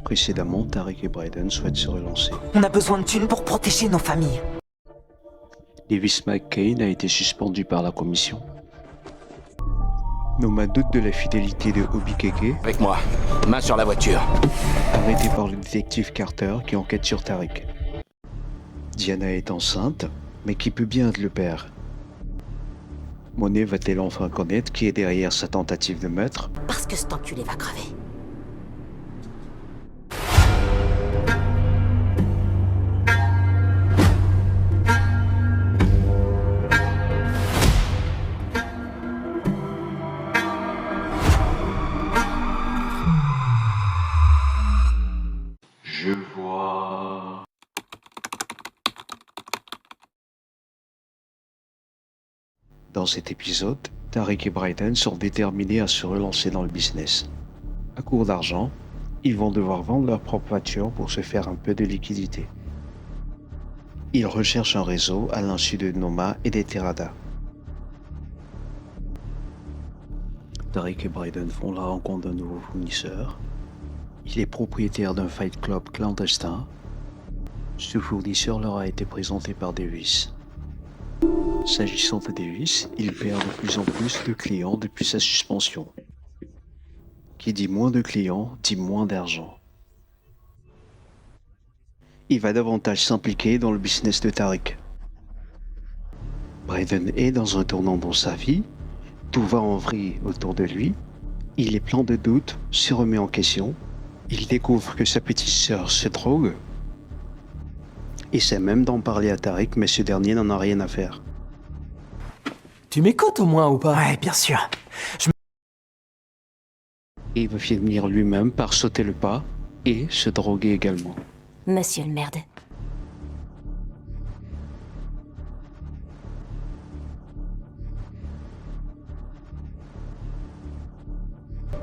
précédemment, Tariq et Brayden souhaitent se relancer. On a besoin de thunes pour protéger nos familles. Lewis McCain a été suspendu par la commission. Noma doute de la fidélité de Obi Keke, Avec moi, main sur la voiture. arrêté par le détective Carter qui enquête sur Tariq. Diana est enceinte, mais qui peut bien être le père? Monet va-t-elle enfin connaître qui est derrière sa tentative de meurtre? Parce que cet enculé va crever. Je vois. Dans cet épisode, Tariq et Brayden sont déterminés à se relancer dans le business. À court d'argent, ils vont devoir vendre leur propre voiture pour se faire un peu de liquidité. Ils recherchent un réseau à l'insu de Noma et des Terada. Tariq et Brayden font la rencontre d'un nouveau fournisseur. Il est propriétaire d'un fight club clandestin. Ce fournisseur leur a été présenté par Davis. S'agissant de Davis, il perd de plus en plus de clients depuis sa suspension. Qui dit moins de clients, dit moins d'argent. Il va davantage s'impliquer dans le business de Tariq. Brayden est dans un tournant dans sa vie, tout va en vrille autour de lui, il est plein de doutes, se remet en question, il découvre que sa petite sœur se drogue, essaie même d'en parler à Tariq, mais ce dernier n'en a rien à faire. Tu m'écoutes au moins ou pas? Ouais, bien sûr. Et il va finir lui-même par sauter le pas et se droguer également. Monsieur le merde.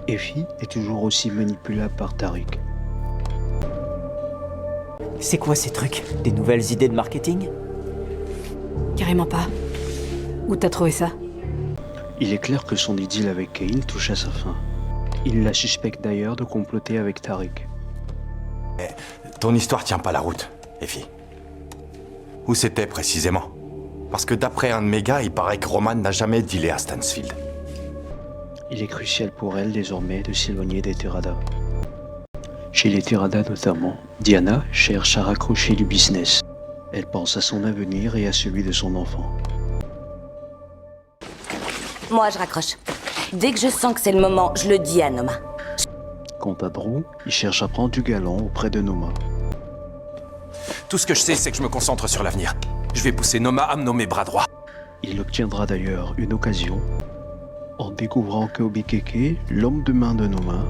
Effie est toujours aussi manipulable par Tariq. C'est quoi ces trucs? Des nouvelles idées de marketing? Carrément pas. Où t'as trouvé ça? Il est clair que son idylle avec Kane touche à sa fin. Il la suspecte d'ailleurs de comploter avec Tariq. Ton histoire tient pas la route, Effie. Où c'était précisément? Parce que d'après un de mes gars, il paraît que Roman n'a jamais dealé à Stansfield. Il est crucial pour elle désormais de s'éloigner des Terada. Chez les Terada notamment, Diana cherche à raccrocher du business. Elle pense à son avenir et à celui de son enfant. Moi, je raccroche. Dès que je sens que c'est le moment, je le dis à Noma. Quant à Drew, il cherche à prendre du galon auprès de Noma. Tout ce que je sais, c'est que je me concentre sur l'avenir. Je vais pousser Noma à me nommer bras droit. Il obtiendra d'ailleurs une occasion en découvrant que Obi Keke, l'homme de main de Noma,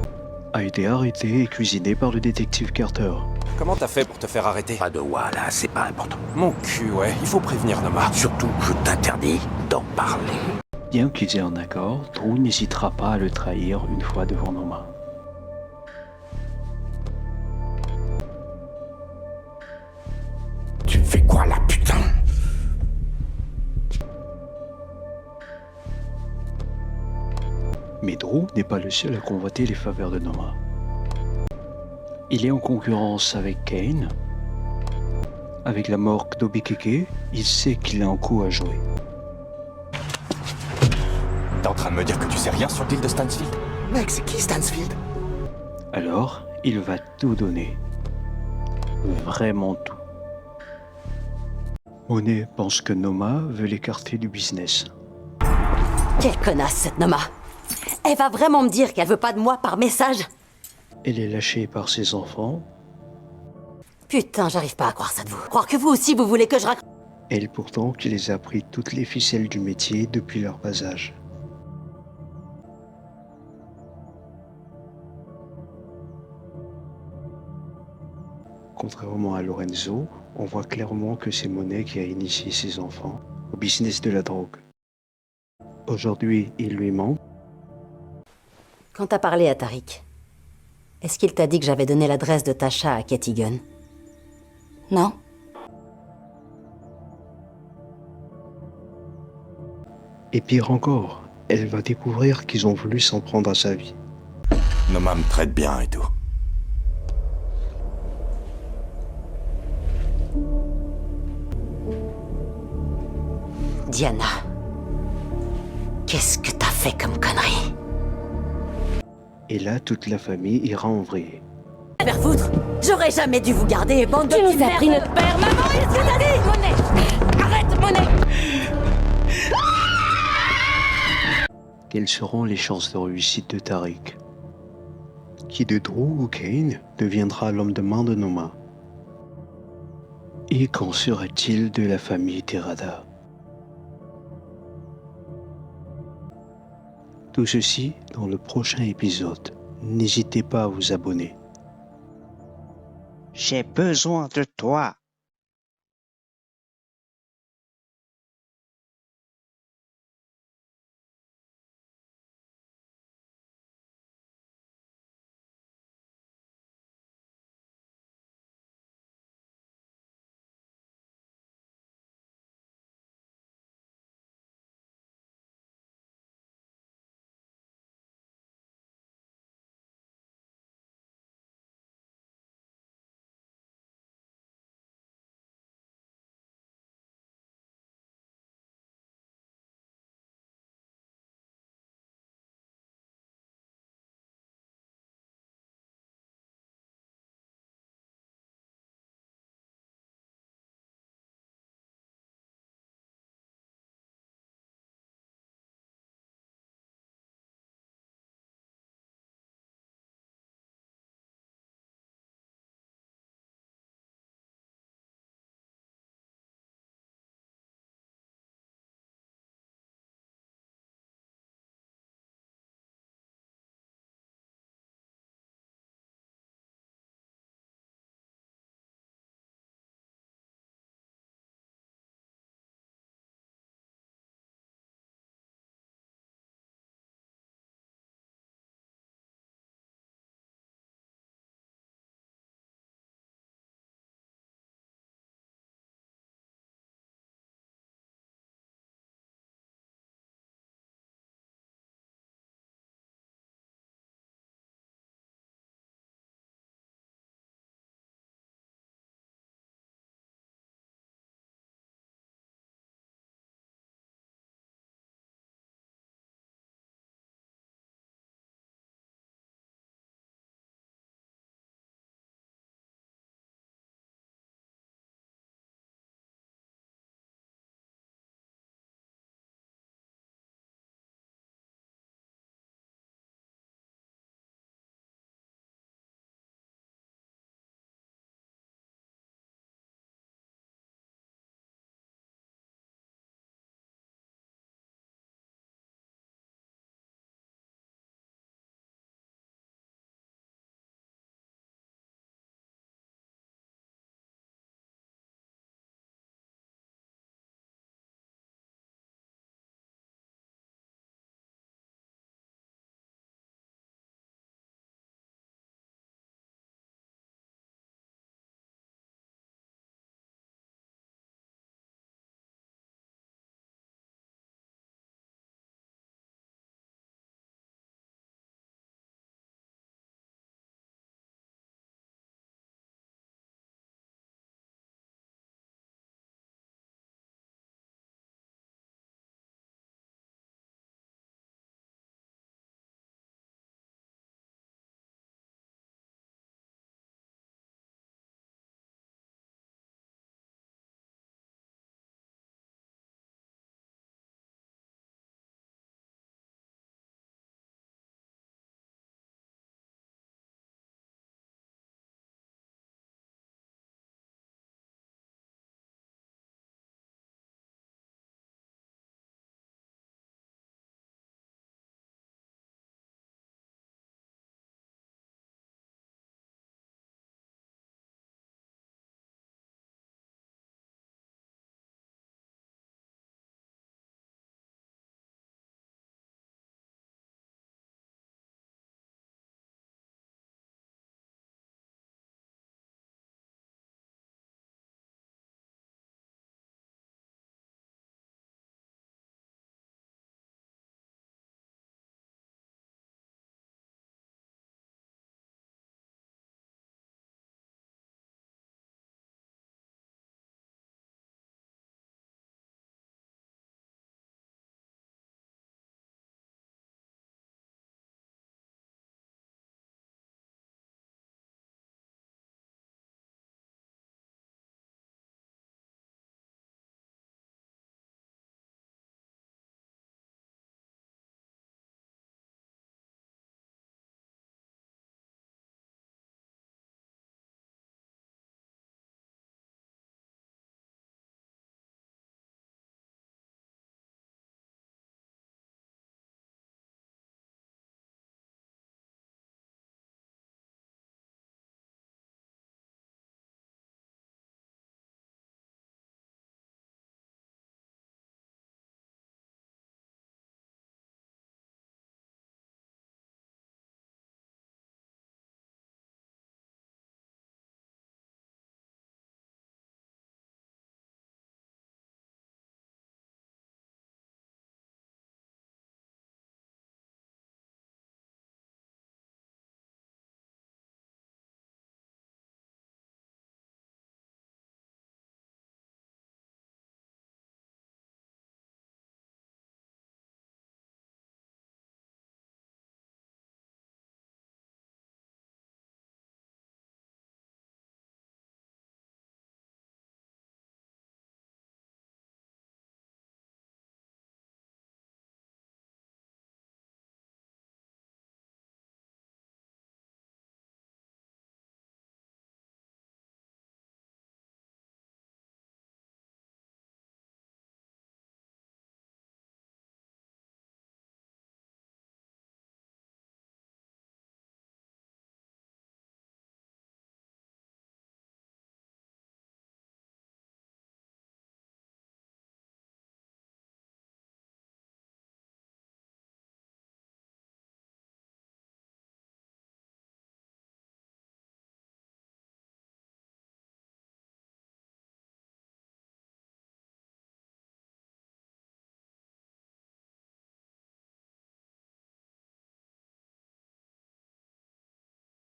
a été arrêté et cuisiné par le détective Carter. Comment t'as fait pour te faire arrêter? Pas de wa là, c'est pas important. Mon cul, ouais. Il faut prévenir Noma. Surtout, je t'interdis d'en parler. Bien qu'ils aient un accord, Drew n'hésitera pas à le trahir une fois devant Noma. Tu fais quoi là, putain? Mais Drew n'est pas le seul à convoiter les faveurs de Noma. Il est en concurrence avec Kane. Avec la mort d'Obi Keke, il sait qu'il a un coup à jouer. T'es en train de me dire que tu sais rien sur le deal de Stansfield? Mec, c'est qui Stansfield? Alors, il va tout donner. Vraiment tout. Monet pense que Noma veut l'écarter du business. Quelle connasse, cette Noma. Elle va vraiment me dire qu'elle veut pas de moi par message? Elle est lâchée par ses enfants. Putain, j'arrive pas à croire ça de vous. Croire que vous aussi, vous voulez que je raccroche. Elle pourtant qui les a appris toutes les ficelles du métier depuis leur bas âge. Contrairement à Lorenzo, on voit clairement que c'est Monet qui a initié ses enfants au business de la drogue. Aujourd'hui, il lui ment. Quand t'as parlé à Tariq, est-ce qu'il t'a dit que j'avais donné l'adresse de Tasha à Katie Gunn? Non? Et pire encore, elle va découvrir qu'ils ont voulu s'en prendre à sa vie. Noma me traite bien et tout. Diana. Qu'est-ce que t'as fait comme connerie? Et là, toute la famille ira en vrille. Vers foutre! J'aurais jamais dû vous garder, bande de Tu nous petites as pris merdes. notre père, maman, qu'est-ce que t'as dit? Monet! Arrête, Monet! Quelles seront les chances de réussite de Tariq? Qui de Drew ou Kane deviendra l'homme de main de Noma? Et qu'en sera-t-il de la famille Terada? Tout ceci dans le prochain épisode. N'hésitez pas à vous abonner. J'ai besoin de toi.